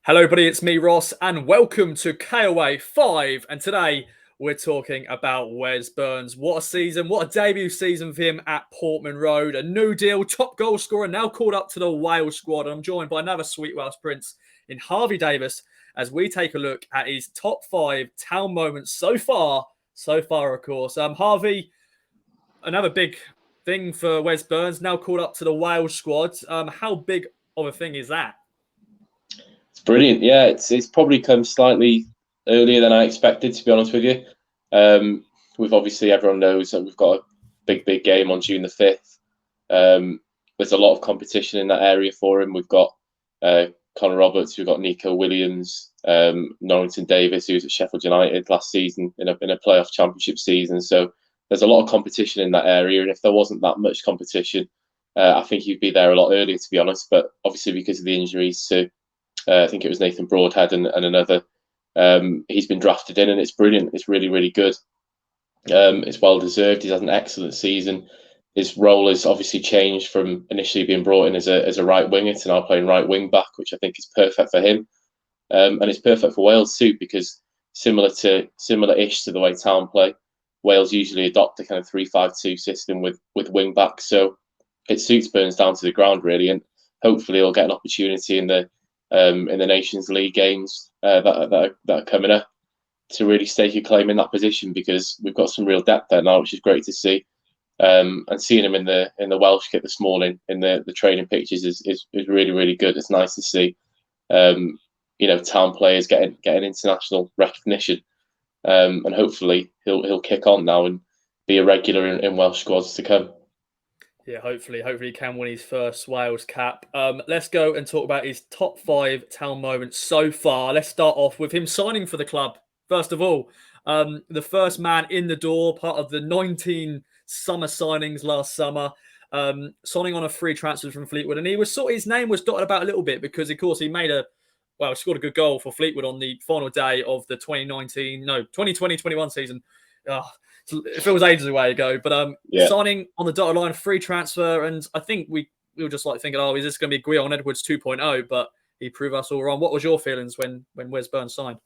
Hello, everybody. It's me, Ross, and welcome to KOA 5. And today we're talking about Wes Burns. What a season! What a debut season for him at Portman Road. A new deal, top goal scorer, now called up to the Wales squad. And I'm joined by another sweet Welsh prince in Harvey Davies as we take a look at his top 5 town moments so far. Of course. Harvey, another big thing for Wes Burns, now called up to the Wales squad. How big of a thing is that? It's brilliant. Yeah, it's probably come slightly earlier than I expected, to be honest with you. We've obviously, everyone knows that we've got a big game on June the 5th. There's a lot of competition in that area for him. We've got Honourable, we've got Nico Williams, Norrington Davis, who was at Sheffield United last season in a playoff championship season. So there's a lot of competition in that area. And if there wasn't that much competition, I think he'd be there a lot earlier, to be honest. But obviously, because of the injuries to I think it was Nathan Broadhead and another. He's been drafted in, and it's brilliant. It's really good. It's well deserved. He's had an excellent season. His role has obviously changed from initially being brought in as a right winger to now playing right wing back, which I think is perfect for him. And it's perfect for Wales too, because similar-ish to the way Town play, Wales usually adopt a kind of 3-5-2 system with wing backs. So it suits Burns down to the ground really, and hopefully he'll get an opportunity in the Nations League games that are coming up to really stake a claim in that position, because we've got some real depth there now, which is great to see. And seeing him in the Welsh kit this morning in the training pictures is really good. It's nice to see Town players getting international recognition, and hopefully he'll kick on now and be a regular in Welsh squads to come. Yeah, hopefully he can win his first Wales cap. Let's go and talk about his top 5 Town moments so far. Let's start off with him signing for the club. First of all, the first man in the door, part of the 19 summer signings last summer, signing on a free transfer from Fleetwood. And his name was dotted about a little bit because, of course, he scored a good goal for Fleetwood on the final day of the 2020-21 season. It feels ages away ago, but signing on the dotted line, free transfer, and I think we were just like thinking, is this going to be Gwion Edwards 2.0? But he proved us all wrong. What was your feelings when Wes Burns signed?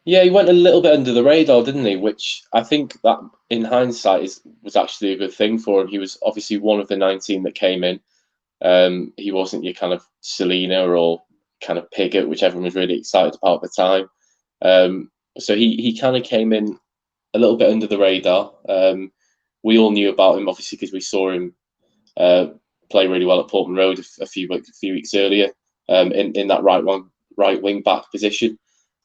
Yeah, he went a little bit under the radar, didn't he? Which I think that, in hindsight, was actually a good thing for him. He was obviously one of the 19 that came in. He wasn't your kind of Selena or kind of Piggott, which everyone was really excited about at the time. So he kind of came in a little bit under the radar. We all knew about him, obviously, because we saw him play really well at Portman Road a few weeks earlier in that right wing back position.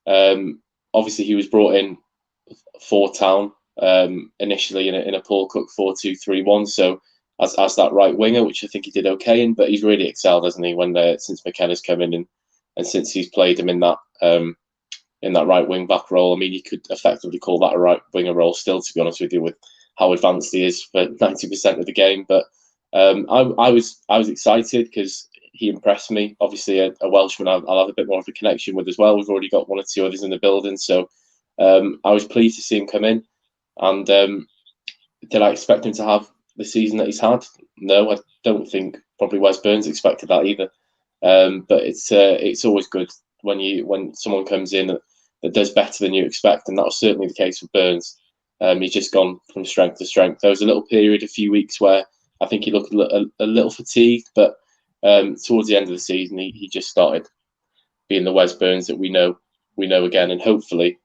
Obviously, he was brought in for Town initially in a Paul Cook 4-2-3-1. So as that right winger, which I think he did okay in, but he's really excelled, hasn't he? Since McKenna's come in and since he's played him in that right wing back role. I mean, you could effectively call that a right winger role still, to be honest with you, with how advanced he is for 90% of the game. But I was excited because he impressed me. Obviously, a Welshman I'll have a bit more of a connection with as well. We've already got one or two others in the building, so I was pleased to see him come in. And did I expect him to have the season that he's had? No, I don't think probably Wes Burns expected that either. But it's always good when someone comes in that does better than you expect, and that was certainly the case for Burns. He's just gone from strength to strength. There was a little period, a few weeks, where I think he looked a little fatigued, but towards the end of the season, he just started being the Wes Burns that we know again. And hopefully,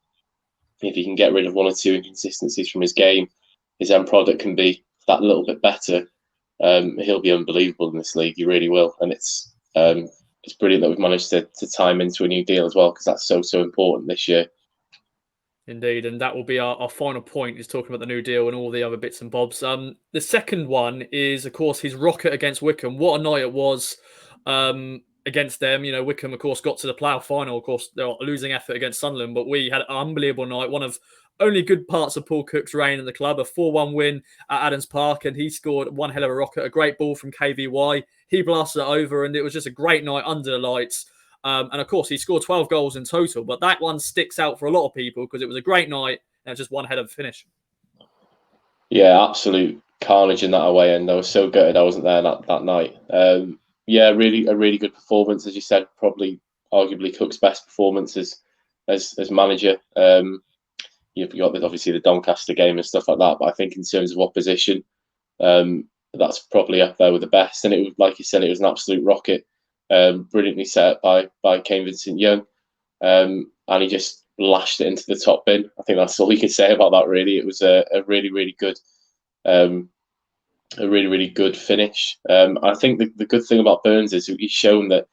if he can get rid of one or two inconsistencies from his game, his end product can be that little bit better. He'll be unbelievable in this league. He really will, and it's brilliant that we've managed to time into a new deal as well, because that's so important this year. Indeed, and that will be our final point, is talking about the new deal and all the other bits and bobs. The second one is, of course, his rocket against Wycombe. What a night it was against them. Wycombe, of course, got to the playoff final. Of course, they're a losing effort against Sunderland, but we had an unbelievable night. One of only good parts of Paul Cook's reign in the club, a 4-1 win at Adams Park, and he scored one hell of a rocket, a great ball from KVY. He blasted it over, and it was just a great night under the lights. And of course, he scored 12 goals in total, but that one sticks out for a lot of people because it was a great night and just one hell of a finish. Yeah, absolute carnage in that away end. I was so gutted I wasn't there that night. Yeah, a really good performance, as you said. Probably arguably Cook's best performance as manager. You've got obviously the Doncaster game and stuff like that, but I think in terms of opposition, that's probably up there with the best. And it was, like you said, it was an absolute rocket, brilliantly set up by Kane Vincent-Young, and he just lashed it into the top bin. I think that's all you can say about that. Really, it was a really really good finish. I think the good thing about Burns is he's shown that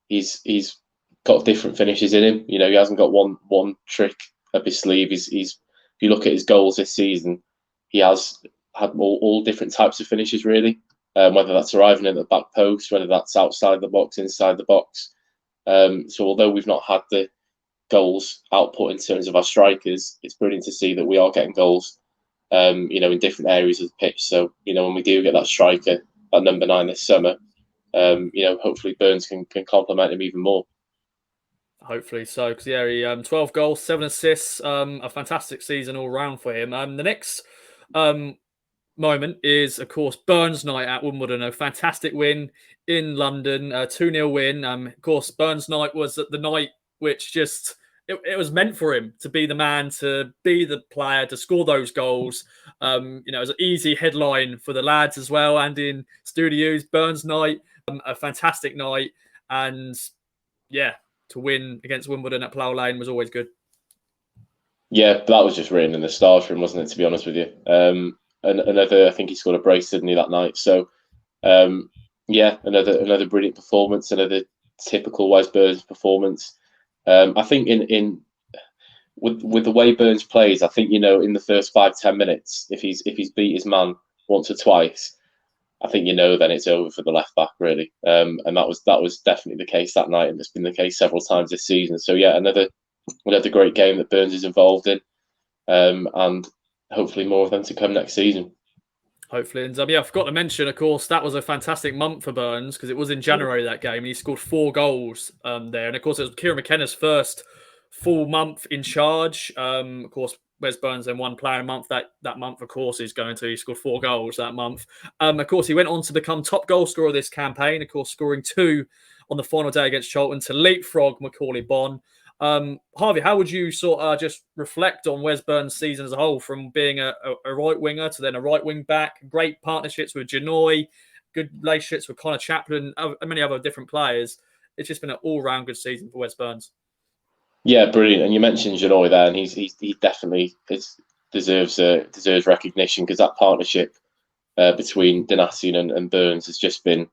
he's got different finishes in him. He hasn't got one trick up his sleeve. He's if you look at his goals this season, he has had all different types of finishes really. Whether that's arriving at the back post, whether that's outside the box, inside the box. So although we've not had the goals output in terms of our strikers, it's brilliant to see that we are getting goals. In different areas of the pitch. So when we do get that striker at number 9 this summer, hopefully Burns can complement him even more. Hopefully so, because he 12 goals, 7 assists, a fantastic season all round for him. The next moment is, of course, Burns' night at Wimbledon, a fantastic win in London, a 2-0 win. Of course, Burns' night was the night which just it was meant for him to be the man, to be the player, to score those goals. It was an easy headline for the lads as well, and in studios, Burns' night, a fantastic night, and yeah, to win against Wimbledon at Plough Lane was always good. Yeah, that was just written in the stars for him, wasn't it? To be honest with you, and another, I think he scored a brace, didn't he, that night? So, another brilliant performance, another typical Wes Burns performance. I think with the way Burns plays, I think in the first 5-10 minutes, if he's beat his man once or twice, I think then it's over for the left back really. And that was definitely the case that night, and it's been the case several times this season. So yeah, another great game that Burns is involved in, and hopefully more of them to come next season. Hopefully. And I forgot to mention, of course, that was a fantastic month for Burns because it was in January that game and he scored 4 goals there. And of course, it was Kieran McKenna's first full month in charge. Of course, Wes Burns then won player a month that month, of course, he scored 4 goals that month. Of course, he went on to become top goal scorer of this campaign, of course, scoring 2 on the final day against Charlton to leapfrog Macaulay Bonne. Harvey, how would you sort of just reflect on Wes Burns' season as a whole, from being a right winger to then a right wing back? Great partnerships with Janoy, good relationships with Connor Chaplin, and many other different players. It's just been an all-round good season for Wes Burns. Yeah, brilliant. And you mentioned Janoy there, and he definitely deserves recognition, because that partnership between Donacien and Burns has just been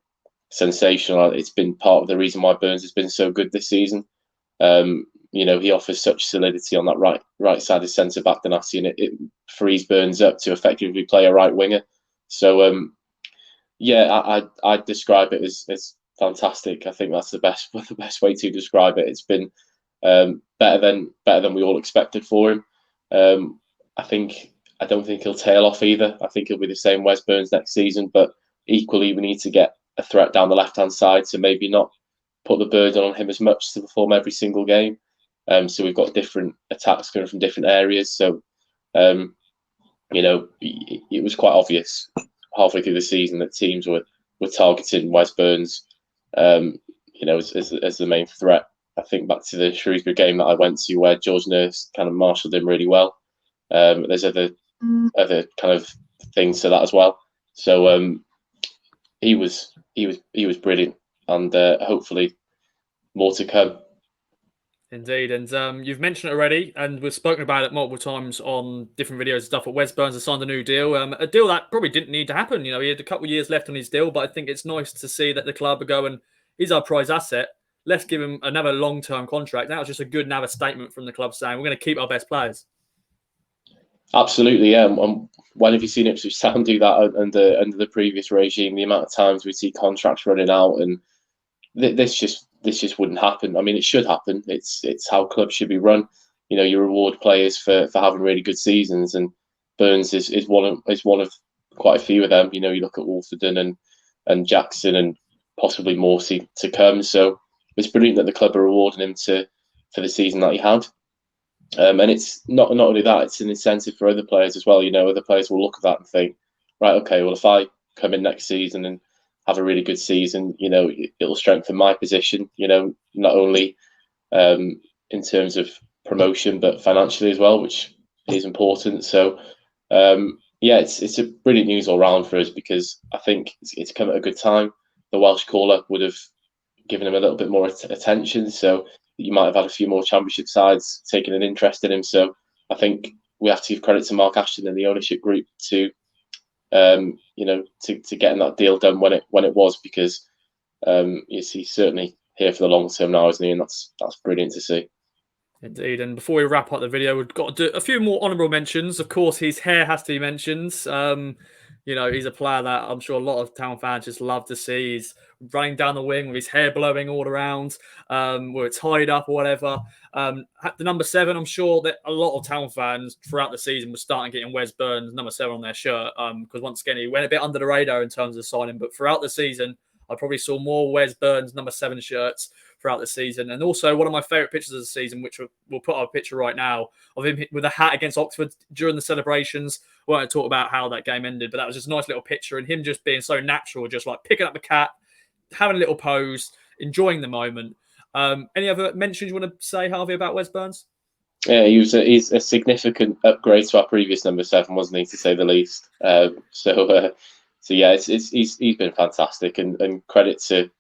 sensational. It's been part of the reason why Burns has been so good this season. He offers such solidity on that right side of centre back, Donacien. It frees Burns up to effectively play a right winger. So I'd describe it as fantastic. I think that's the best way to describe it. It's been better than we all expected for him. I don't think he'll tail off either. I think he'll be the same Wes Burns next season, but equally we need to get a threat down the left hand side, so maybe not put the burden on him as much to perform every single game. So we've got different attacks coming from different areas. So it was quite obvious halfway through the season that teams were targeting Wes Burns as the main threat. I think back to the Shrewsbury game that I went to, where George Nurse kind of marshalled him really well. There's other kind of things to that as well. So he was brilliant, and hopefully more to come. Indeed, and you've mentioned it already, and we've spoken about it multiple times on different videos and stuff. But Wes Burns has signed a new deal, a deal that probably didn't need to happen. He had a couple of years left on his deal, but I think it's nice to see that the club are going, he's our prize asset. Let's give him another long-term contract. That was just a good another statement from the club saying we're going to keep our best players. Absolutely, yeah. When have you seen Ipswich Town do that under the previous regime? The amount of times we see contracts running out, and this just wouldn't happen. I mean, it should happen. It's how clubs should be run. You reward players for having really good seasons, and Burns is one of quite a few of them. You look at Wolfenden and Jackson, and possibly more to come. So it's brilliant that the club are rewarding him for the season that he had. And it's not only that; it's an incentive for other players as well. Other players will look at that and think, right, okay, well, if I come in next season and have a really good season, it'll strengthen my position. Not only in terms of promotion, but financially as well, which is important. So yeah, it's a brilliant news all round for us, because I think it's come at a good time. The Welsh call-up would have given him a little bit more attention, so you might have had a few more Championship sides taking an interest in him. So I think we have to give credit to Mark Ashton and the ownership group to to getting that deal done when it was, because he's certainly here for the long term now, isn't he? And that's brilliant to see. Indeed. And before we wrap up the video, we've got to do a few more honourable mentions. Of course, his hair has to be mentioned. He's a player that I'm sure a lot of Town fans just love to see. He's running down the wing with his hair blowing all around, where it's tied up or whatever. The number 7, I'm sure that a lot of Town fans throughout the season were starting getting Wes Burns number 7 on their shirt, because once again, he went a bit under the radar in terms of signing. But throughout the season, I probably saw more Wes Burns number 7 shirts throughout the season. And also one of my favourite pictures of the season, which we'll put up a picture right now, of him with a hat against Oxford during the celebrations. We won't talk about how that game ended, but that was just a nice little picture, and him just being so natural, just like picking up the cap, having a little pose, enjoying the moment. Any other mentions you want to say, Harvey, about Wes Burns? Yeah, he's a significant upgrade to our previous number 7, wasn't he, to say the least? So yeah, he's been fantastic, and credit to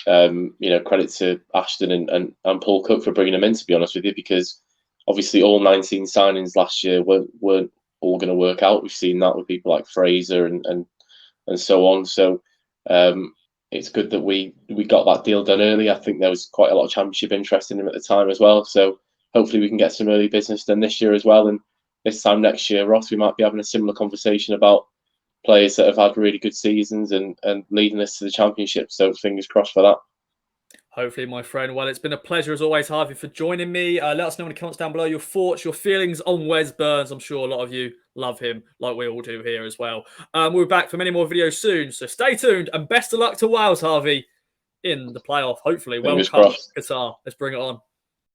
credit to Ashton and Paul Cook for bringing him in, to be honest with you, because obviously all 19 signings last year weren't all going to work out. We've seen that with people like Fraser and so on. So it's good that we got that deal done early. I think there was quite a lot of Championship interest in him at the time as well. So hopefully we can get some early business done this year as well. And this time next year, Ross, we might be having a similar conversation about players that have had really good seasons and leading us to the Championship. So fingers crossed for that. Hopefully, my friend. Well, it's been a pleasure as always, Harvey, for joining me. Let us know in the comments down below your thoughts, your feelings on Wes Burns. I'm sure a lot of you love him, like we all do here as well. We'll be back for many more videos soon, so stay tuned, and best of luck to Wales, Harvey, in the playoff. Hopefully, Fingers World Cup crossed. Qatar. Let's bring it on.